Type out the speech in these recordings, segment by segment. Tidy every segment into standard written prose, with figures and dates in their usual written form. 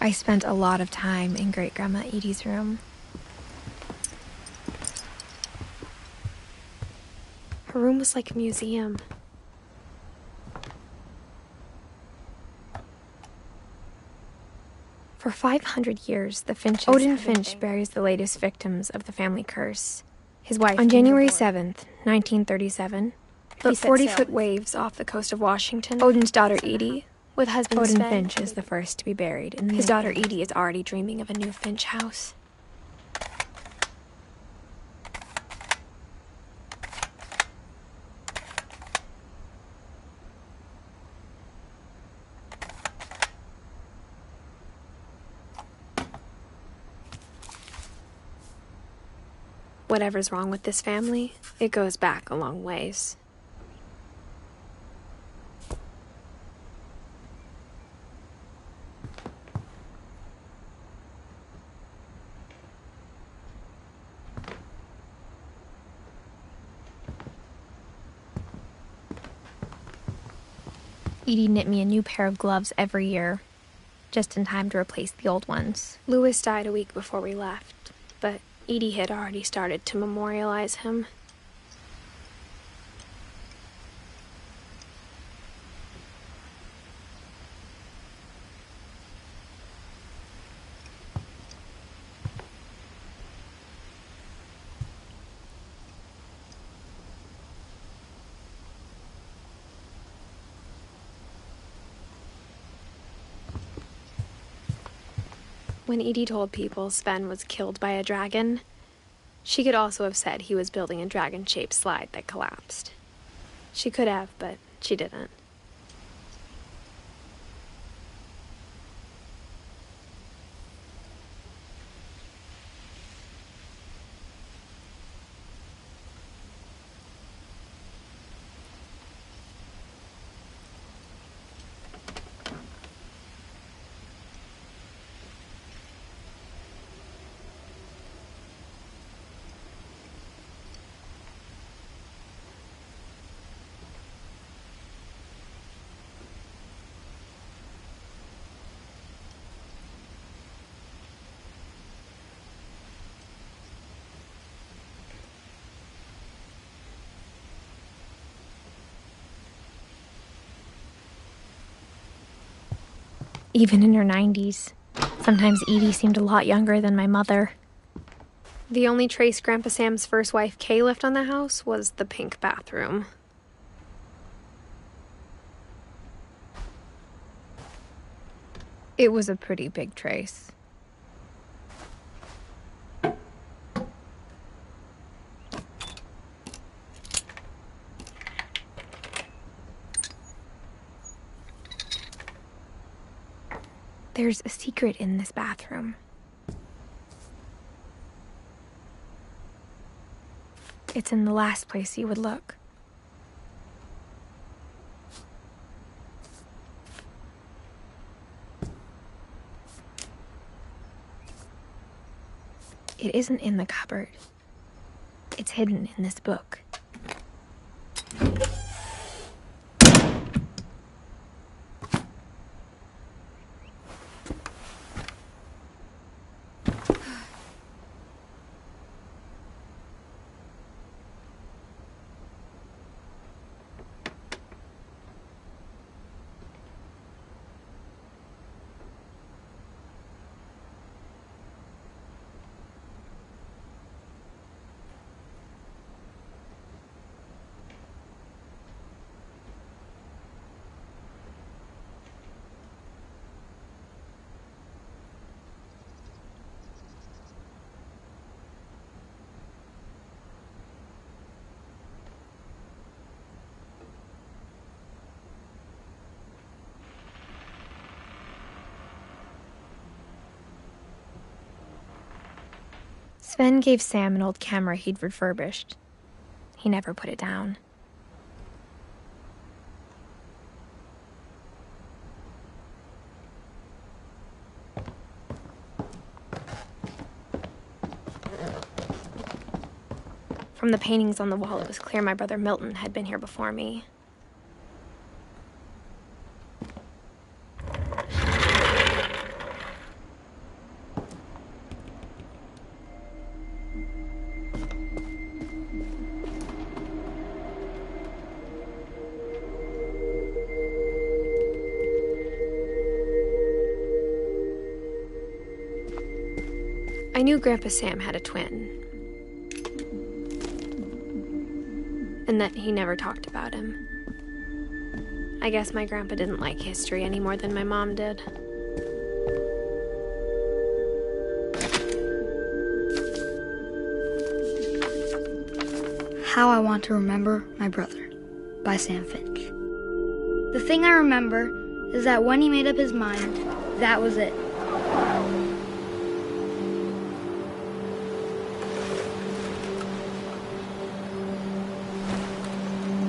I spent a lot of time in Great-Grandma Edie's room. Her room was like a museum. For 500 years, the Finches Odin Finch buries the latest victims of the family curse. His wife, on January Ingeborg. 7th, 1937, But he 40-foot waves off the coast of Washington. Odin's daughter Edie, with husband Odin Sven. Finch is the first to be buried in the His daughter nickname. Edie is already dreaming of a new Finch house. Whatever's wrong with this family, it goes back a long ways. Edie knit me a new pair of gloves every year, just in time to replace the old ones. Louis died a week before we left, but Edie had already started to memorialize him. When Edie told people Sven was killed by a dragon, she could also have said he was building a dragon-shaped slide that collapsed. She could have, but she didn't. Even in her 90s, sometimes Edie seemed a lot younger than my mother. The only trace Grandpa Sam's first wife, Kay, left on the house was the pink bathroom. It was a pretty big trace. There's a secret in this bathroom. It's in the last place you would look. It isn't in the cupboard. It's hidden in this book. Sven gave Sam an old camera he'd refurbished. He never put it down. From the paintings on the wall, it was clear my brother Milton had been here before me. I knew Grandpa Sam had a twin, and that he never talked about him. I guess my grandpa didn't like history any more than my mom did. How I Want to Remember My Brother by Sam Finch. The thing I remember is that when he made up his mind, that was it.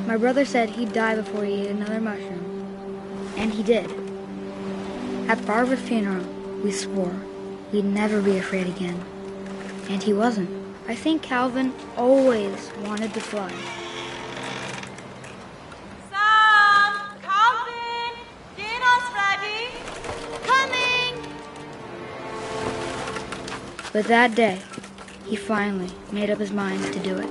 My brother said he'd die before he ate another mushroom. And he did. At Barbara's funeral, we swore we'd never be afraid again. And he wasn't. I think Calvin always wanted to fly. Sam! Calvin! Dinner's ready! Coming! But that day, he finally made up his mind to do it.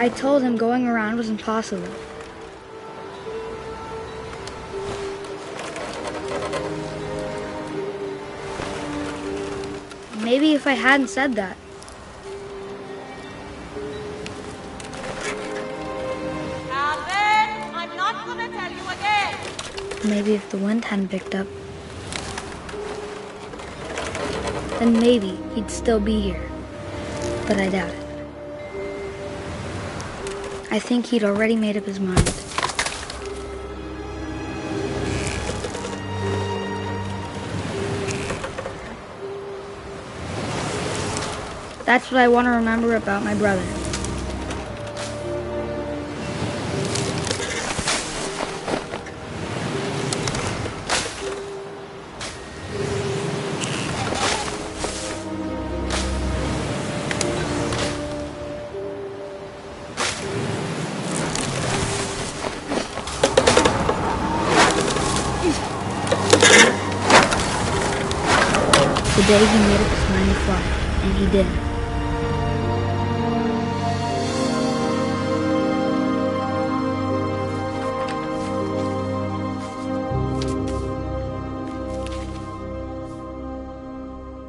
I told him going around was impossible. Maybe if I hadn't said that. Calvin! I'm not gonna tell you again! Maybe if the wind hadn't picked up, then maybe he'd still be here. But I doubt it. I think he'd already made up his mind. That's what I want to remember about my brother. The day he made up his mind to fly, and he did.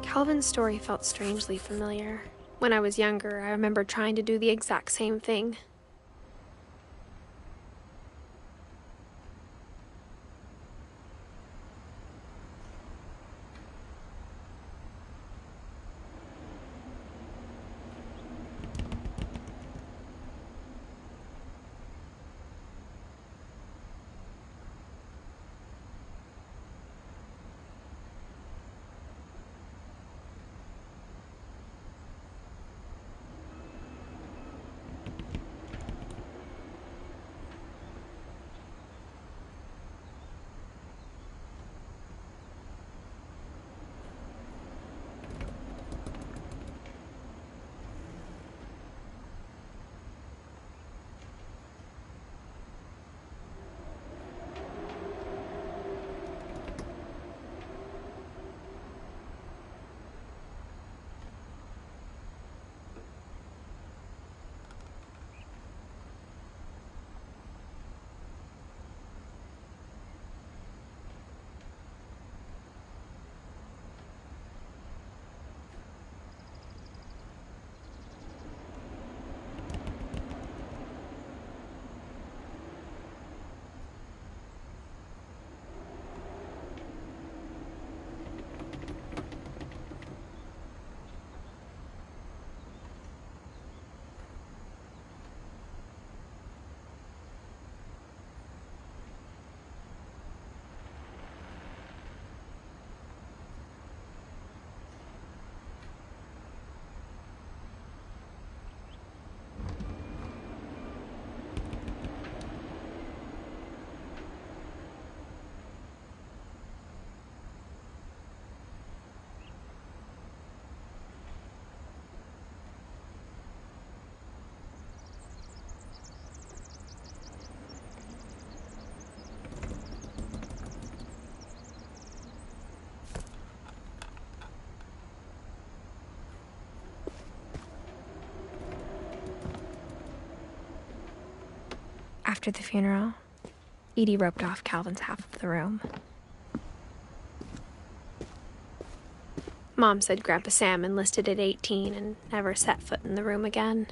Calvin's story felt strangely familiar. When I was younger, I remember trying to do the exact same thing. After the funeral, Edie roped off Calvin's half of the room. Mom said Grandpa Sam enlisted at 18 and never set foot in the room again.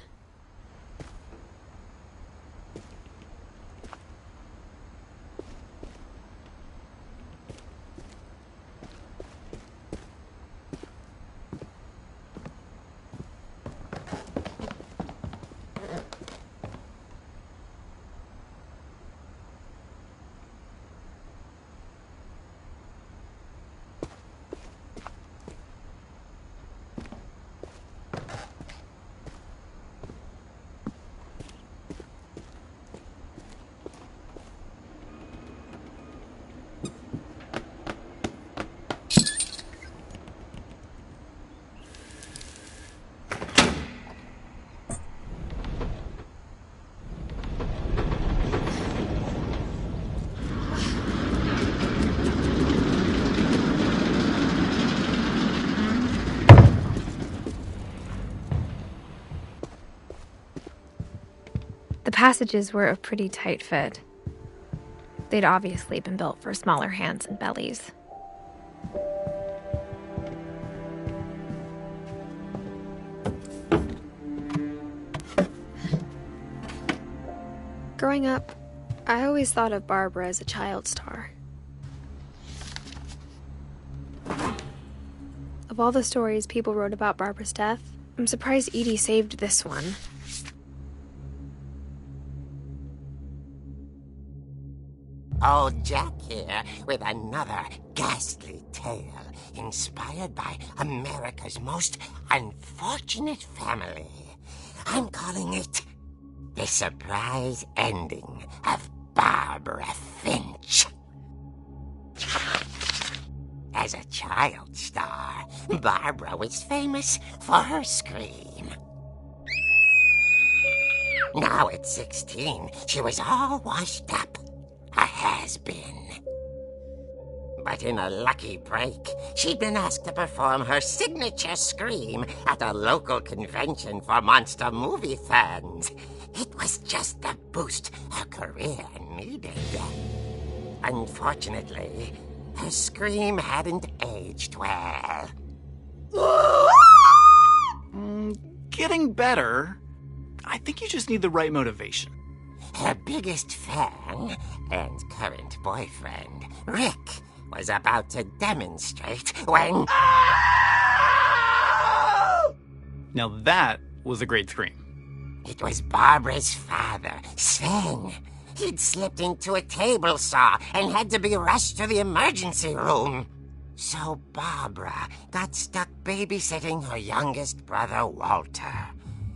The passages were a pretty tight fit. They'd obviously been built for smaller hands and bellies. Growing up, I always thought of Barbara as a child star. Of all the stories people wrote about Barbara's death, I'm surprised Edie saved this one. Old Jack here with another ghastly tale inspired by America's most unfortunate family. I'm calling it The Surprise Ending of Barbara Finch. As a child star, Barbara was famous for her scream. Now at 16, she was all washed up. A has-been. But in a lucky break, she'd been asked to perform her signature scream at a local convention for monster movie fans. It was just the boost her career needed. Unfortunately, her scream hadn't aged well. Getting better. I think you just need the right motivation. Her biggest fan and current boyfriend, Rick, was about to demonstrate when... Now that was a great scream. It was Barbara's father, Sven. He'd slipped into a table saw and had to be rushed to the emergency room. So Barbara got stuck babysitting her youngest brother, Walter.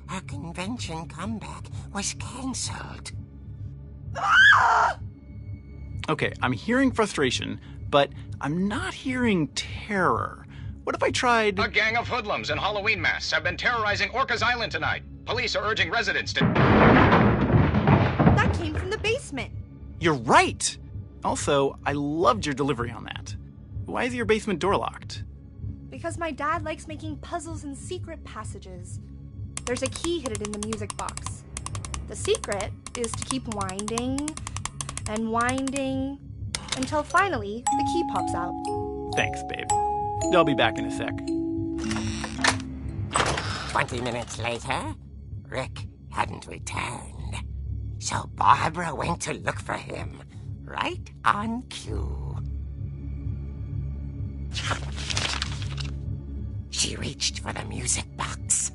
Her convention comeback was cancelled. Okay, I'm hearing frustration, but I'm not hearing terror. What if I tried... A gang of hoodlums in Halloween masks have been terrorizing Orcas Island tonight. Police are urging residents to... That came from the basement. You're right! Also, I loved your delivery on that. Why is your basement door locked? Because my dad likes making puzzles and secret passages. There's a key hidden in the music box. The secret is to keep winding and winding until finally the key pops out. Thanks, babe. I'll be back in a sec. 20 minutes later, Rick hadn't returned. So Barbara went to look for him, right on cue. She reached for the music box.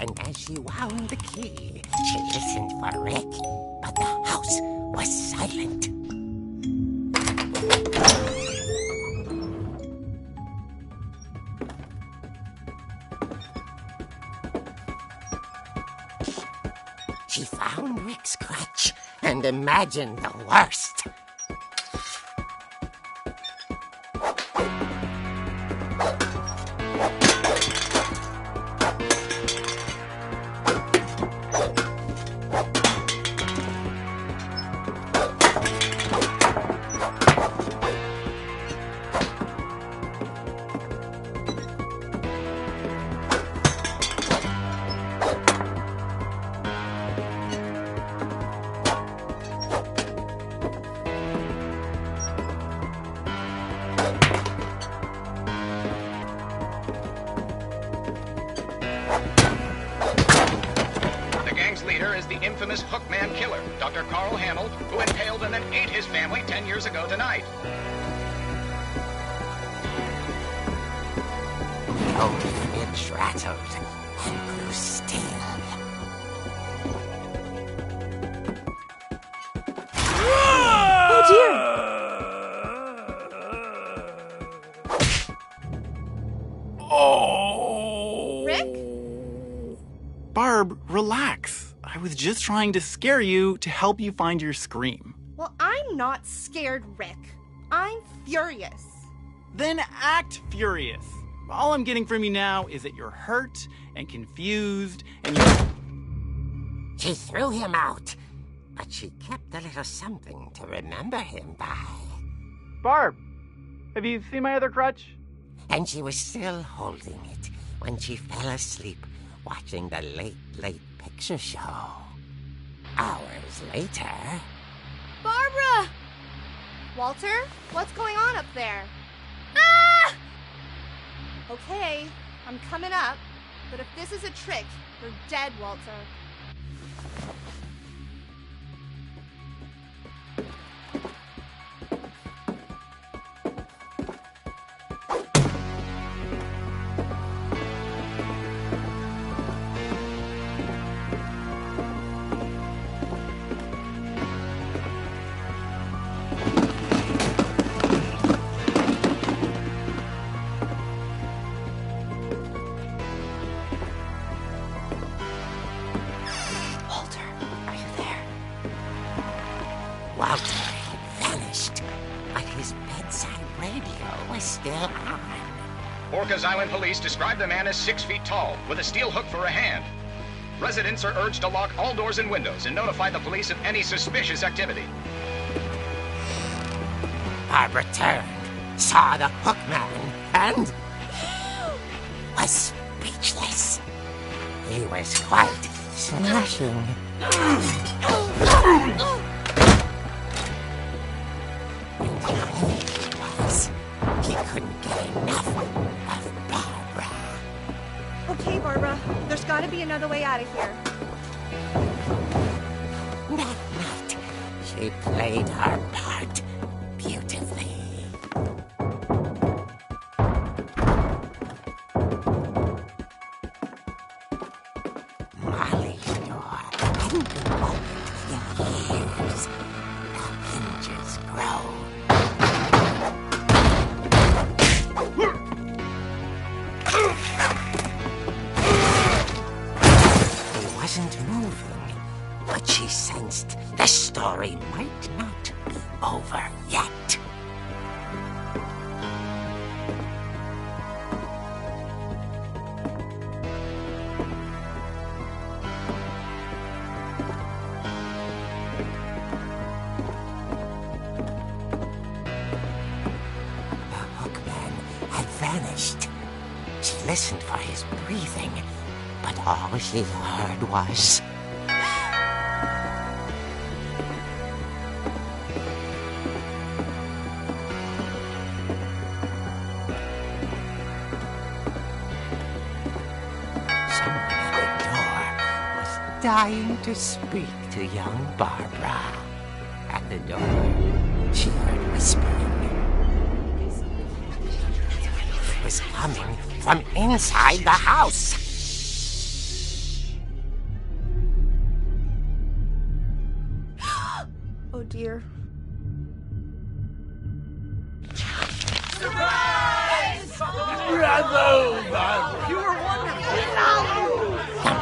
And as she wound the key, she listened for Rick, but the house was silent. She found Rick's crutch and imagined the worst. there is the infamous Hookman killer, Dr. Carl Hamill, who impaled and then ate his family 10 years ago tonight. The old image rattled and grew still. Oh dear! Oh! Rick? Barb, relax. I was just trying to scare you to help you find your scream. Well, I'm not scared, Rick. I'm furious. Then act furious. All I'm getting from you now is that you're hurt and confused and you're... She threw him out, but she kept a little something to remember him by. Barb, have you seen my other crutch? And she was still holding it when she fell asleep watching the Late Picture Show. Hours later... Barbara! Walter, what's going on up there? Ah! Okay, I'm coming up, but if this is a trick, you're dead, Walter. Walter had vanished, but his bedside radio was still on. Orcas Island police describe the man as 6 feet tall, with a steel hook for a hand. Residents are urged to lock all doors and windows and notify the police of any suspicious activity. Barbara turned, saw the Hookman, and was speechless. He was quite smashing. He couldn't get enough of Barbara. Okay, Barbara, there's gotta be another way out of here. That night, she played her part beautifully. Molly's door hadn't been opened in years. The hinges grow. He wasn't moving, but she sensed the story might not be over yet. The Hookman had vanished. She listened for his breathing, but all she heard was... Someone at the door was dying to speak to young Barbara. At the door, she heard whispering. It was coming from inside the house. Oh dear. The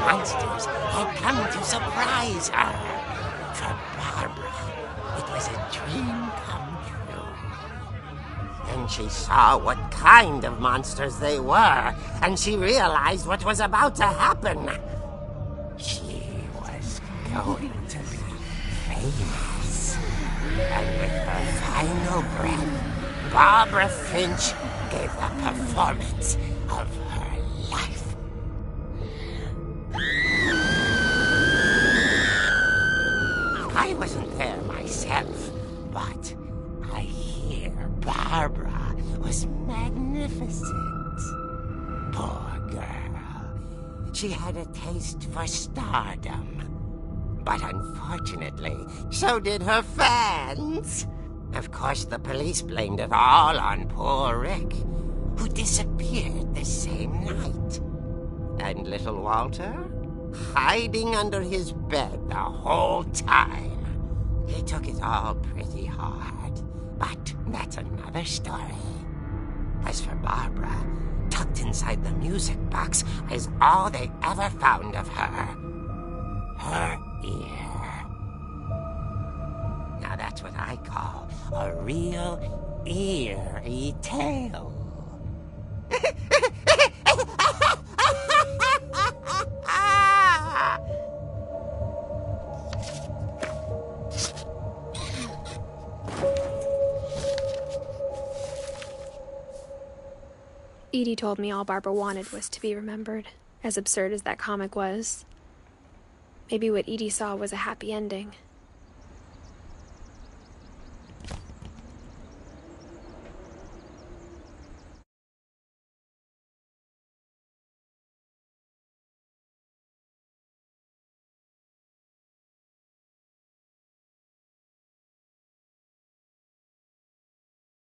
monsters had come to surprise her. For Barbara, it was a dream come true. Then she saw what kind of monsters they were, and she realized what was about to happen. She was going to be famous. And with her final breath, Barbara Finch gave the performance of her life. I wasn't there myself, but I hear Barbara was magnificent. Poor girl. She had a taste for stardom. But unfortunately, so did her fans. Of course, the police blamed it all on poor Rick, who disappeared the same night. And little Walter? Hiding under his bed the whole time. He took it all pretty hard, but that's another story. As for Barbara, tucked inside the music box is all they ever found of her. Her ear. Now that's what I call a real eerie tale. Edie told me all Barbara wanted was to be remembered, as absurd as that comic was. Maybe what Edie saw was a happy ending.